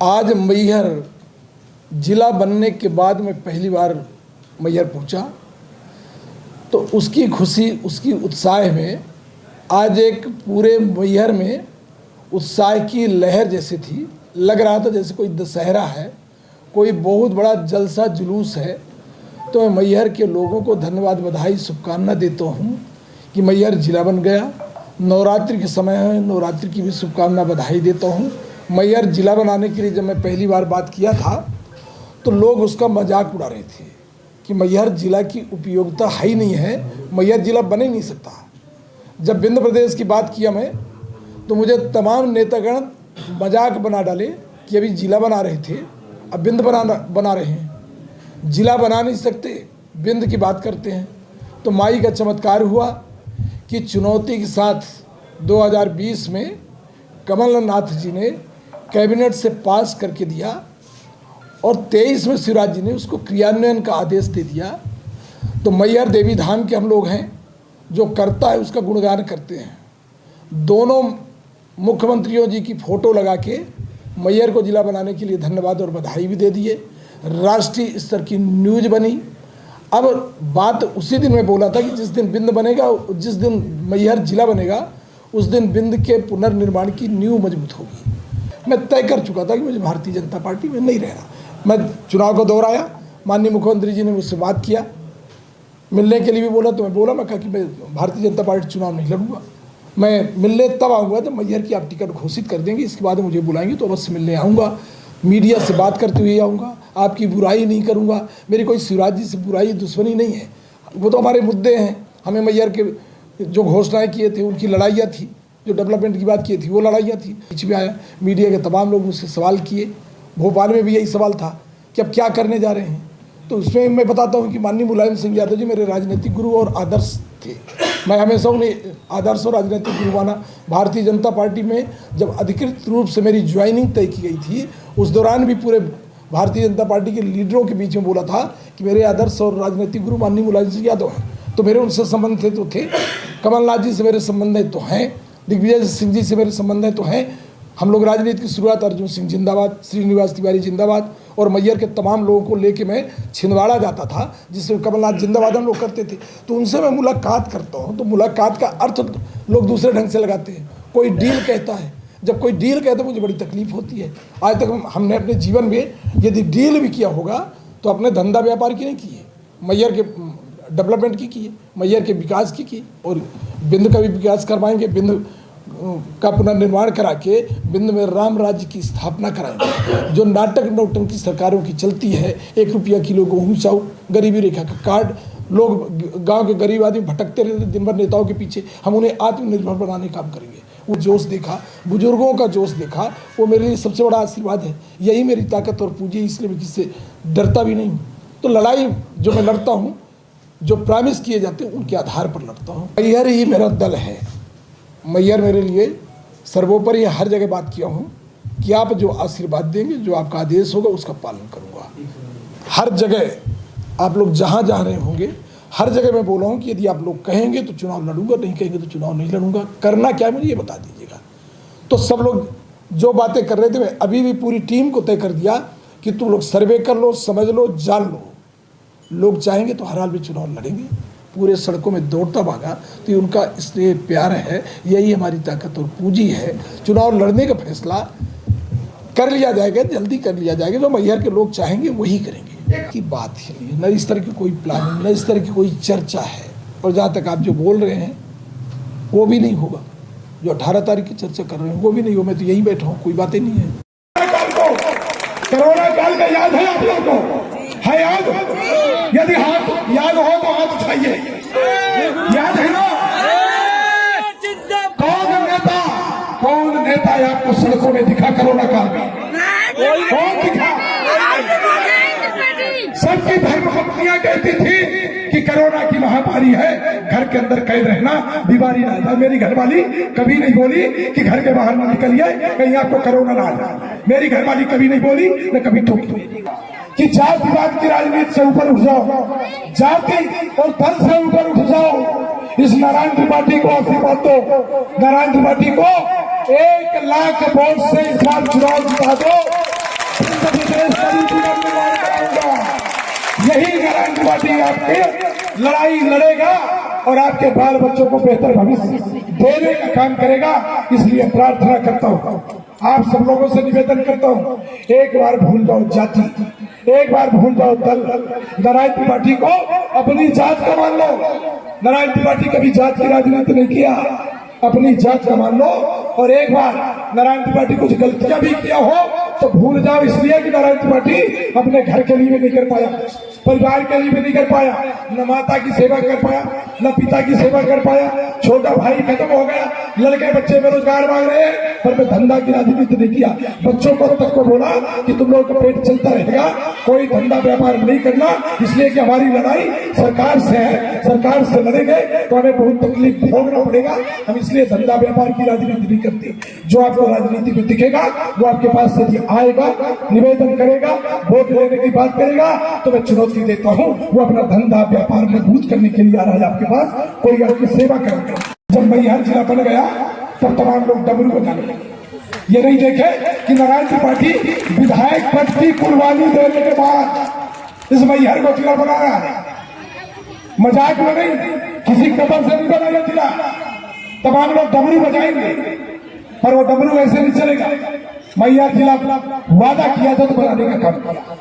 आज मैहर जिला बनने के बाद मैं पहली बार मैहर पहुंचा, तो उसकी खुशी, उसकी उत्साह में आज एक पूरे मैहर में उत्साह की लहर जैसे थी। लग रहा था जैसे कोई दशहरा है, कोई बहुत बड़ा जलसा जुलूस है। तो मैं मैहर के लोगों को धन्यवाद, बधाई, शुभकामना देता हूँ कि मैहर जिला बन गया। नवरात्रि के समय है, नवरात्रि की भी शुभकामना, बधाई देता हूँ। मैहर जिला बनाने के लिए जब मैं पहली बार बात किया था तो लोग उसका मजाक उड़ा रहे थे कि मैहर जिला की उपयोगिता है ही नहीं है, मैहर जिला बन ही नहीं सकता। जब विंध्य प्रदेश की बात किया मैं, तो मुझे तमाम नेतागण मजाक बना डाले कि अभी जिला बना रहे थे, अब विंध्य बना रहे हैं, जिला बना नहीं सकते, विंध्य की बात करते हैं। तो माई का चमत्कार हुआ कि चुनौती के साथ 2020 में कमलनाथ जी ने कैबिनेट से पास करके दिया और 23 में शिवराज जी ने उसको क्रियान्वयन का आदेश दे दिया। तो मैहर देवी धाम के हम लोग हैं, जो करता है उसका गुणगान करते हैं। दोनों मुख्यमंत्रियों जी की फ़ोटो लगा के मैहर को जिला बनाने के लिए धन्यवाद और बधाई भी दे दिए। राष्ट्रीय स्तर की न्यूज़ बनी। अब बात उसी दिन में बोला था कि जिस दिन विंध्य बनेगा, जिस दिन मैहर जिला बनेगा, उस दिन विंध्य के पुनर्निर्माण की नींव मजबूत होगी। मैं तय कर चुका था कि मुझे भारतीय जनता पार्टी में नहीं रहना। मैं चुनाव को दोहराया, माननीय मुख्यमंत्री जी ने मुझसे बात किया, मिलने के लिए भी बोला, तो मैं बोला, मैं कहा कि मैं भारतीय जनता पार्टी चुनाव नहीं लड़ूंगा। मैं मिलने तब आऊँगा जब मैहर की आप टिकट घोषित कर देंगे, इसके बाद मुझे बुलाएंगे तो अवश्य मिलने आऊँगा। मीडिया से बात करते हुए आऊँगा, आपकी बुराई नहीं करूँगा। मेरी कोई शिवराज जी से बुराई, दुश्मनी नहीं है, वो तो हमारे मुद्दे हैं। हमें मैहर के जो घोषणाएं किए थे उनकी लड़ाइयाँ थी, जो डेवलपमेंट की बात की थी वो लड़ाइयाँ थी। बीच में आया, मीडिया के तमाम लोग मुझसे सवाल किए, भोपाल में भी यही सवाल था कि अब क्या करने जा रहे हैं। तो उसमें मैं बताता हूँ कि माननीय मुलायम सिंह यादव जी मेरे राजनीतिक गुरु और आदर्श थे। मैं हमेशा उन्हें आदर्श और राजनीतिक गुरु माना। भारतीय जनता पार्टी में जब अधिकृत रूप से मेरी ज्वाइनिंग तय की गई थी, उस दौरान भी पूरे भारतीय जनता पार्टी के लीडरों के बीच में बोला था कि मेरे आदर्श और राजनीतिक गुरु माननीय मुलायम सिंह यादव हैं। तो मेरे उनसे संबंध थे तो थे, कमलनाथ जी से मेरे संबंध है तो हैं, दिग्विजय सिंह जी से मेरे संबंध है तो हैं। हम लोग राजनीति की शुरुआत अर्जुन सिंह जिंदाबाद, श्रीनिवास तिवारी जिंदाबाद और मैहर के तमाम लोगों को लेके मैं छिंदवाड़ा जाता था, जिसमें कमलनाथ जिंदाबाद हम लोग करते थे। तो उनसे मैं मुलाकात करता हूँ, तो मुलाकात का अर्थ लोग दूसरे ढंग से लगाते हैं। कोई डील कहता है, जब कोई डील कहता है मुझे बड़ी तकलीफ होती है। आज तक हमने अपने जीवन में यदि डील भी किया होगा तो अपने धंधा व्यापार की नहीं की है, मैहर के डेवलपमेंट की है, मैहर के विकास की और विंध्य का भी विकास करवाएंगे। विंध्य का पुनर्निर्माण करा के विंध्य में राम राज्य की स्थापना कराएंगे। जो नाटक नौटंकी सरकारों की चलती है, 1 रुपया किलो गेहूँ चाउ, गरीबी रेखा का कार्ड, लोग गांव के गरीब आदमी भटकते रहते दिन भर नेताओं के पीछे, हम उन्हें आत्मनिर्भर बनाने का काम करेंगे। वो जोश देखा, बुजुर्गों का जोश देखा, वो मेरे लिए सबसे बड़ा आशीर्वाद है। यही मेरी ताकत और पूंजी, इसलिए मैं किससे डरता भी नहीं। तो लड़ाई जो मैं लड़ता हूँ, जो प्रॉमिस किए जाते हैं उनके आधार पर लड़ता हूँ। मैहर ही मेरा दल है। मैहर मेरे लिए सर्वोपरि, हर जगह बात किया हूँ कि आप जो आशीर्वाद देंगे, जो आपका आदेश होगा उसका पालन करूँगा। हर जगह आप लोग जहाँ जहाँ रहे होंगे, हर जगह मैं बोला हूँ कि यदि आप लोग कहेंगे तो चुनाव लड़ूंगा, नहीं कहेंगे तो चुनाव नहीं लड़ूंगा। करना क्या है मुझे ये बता दीजिएगा। तो सब लोग जो बातें कर रहे थे, मैं अभी भी पूरी टीम को तय कर दिया कि तुम लोग सर्वे कर लो, समझ लो, जान लो। लोग चाहेंगे तो हर हाल में चुनाव लड़ेंगे। पूरे सड़कों में दौड़ता भागा, तो ये उनका इसलिए प्यार है, यही हमारी ताकत और पूंजी है। चुनाव लड़ने का फैसला कर लिया जाएगा, जल्दी कर लिया जाएगा। जो मैहर के लोग चाहेंगे वही करेंगे। की बात है, न इस तरह की कोई प्लानिंग, न इस तरह की कोई चर्चा है। और जहाँ तक आप जो बोल रहे हैं वो भी नहीं होगा, जो 18 तारीख की चर्चा कर रहे हैं वो भी नहीं हो। मैं तो यही बैठा हूँ, कोई बातें नहीं है। कोरोना काल का याद है आप लोगों को? है याद? यदि हाथ याद हो तो हाथ उठाइए। याद है ना? कौन नेता आपको सड़कों में दिखा कोरोना काल में? कौन दिखा? सबकी धर्मपत्नियां कहती थी कि कोरोना की महामारी है, घर के अंदर कैद रहना, बीमारी ना जाए। मेरी घरवाली कभी नहीं बोली कि घर के बाहर ना निकलिए, कहीं आपको कोरोना ना आ जाए। मेरी घरवाली कभी नहीं बोली, न कभी टोकी कि जातिवाद की राजनीति से ऊपर उठ जाओ, जाति और धर्म से ऊपर उठ जाओ। इस नारायण त्रिपाठी को आशीर्वाद दो। नारायण त्रिपाठी को 1 लाख वोट से इस बार चुनाव जिता दो। आदिवासी पुनर्निर्माण कराऊंगा। यही नारायण पार्टी आपके लड़ाई लड़ेगा और आपके बाल बच्चों को बेहतर भविष्य देने का काम करेगा। इसलिए प्रार्थना करता हूँ, आप सब लोगों से निवेदन करता हूँ, एक बार भूल जाओ जाति, एक बार भूल जाओ दल। नारायण त्रिपाठी को अपनी जात का मान लो। नारायण त्रिपाठी कभी जात की राजनीति नहीं किया, अपनी जात का मान लो। और एक बार नारायण त्रिपाठी कुछ गलतियां भी किया हो तो भूल जाओ, इसलिए कि नारायण त्रिपाठी अपने घर के लिए भी नहीं कर पाया, परिवार के लिए भी नहीं कर पाया, न माता की सेवा कर पाया, न पिता की सेवा कर पाया। छोटा भाई खत्म हो गया, लड़के बच्चे बेरोजगार मांग रहे हैं, पर मैं धंधा की राजनीति नहीं किया। बच्चों को तक को बोला कि तुम लोगों का पेट चलता रहेगा, कोई धंधा व्यापार नहीं करना, इसलिए कि हमारी लड़ाई सरकार से है, सरकार से लड़ेंगे तो हमें बहुत तकलीफ भोगना पड़ेगा। हम इसलिए धंधा व्यापार की राजनीति नहीं करते। जो आपको राजनीति में दिखेगा वो आपके पास यदि आएगा, निवेदन करेगा, वोट लेने की बात करेगा, तो मैं चुनौती देता हूं, वो अपना धंधा व्यापार मजबूत करने के लिए आ रहा है आपके पास, कोई आपकी सेवा करेगा। जब मैहर जिला बन गया तब तमाम लोग डमरू बजाने लगे। ये नहीं देखे कि नारायण त्रिपाठी विधायक पद की कुर्बानी देने के बाद इस मैहर को जिला बना रहा है। मजाक में नहीं, किसी कपल से नहीं बना यह जिला। तमाम लोग डमरू बजाएंगे पर वो डमरू ऐसे नहीं चलेगा। मैहर जिला वादा किया था तो बनाने का काम किया।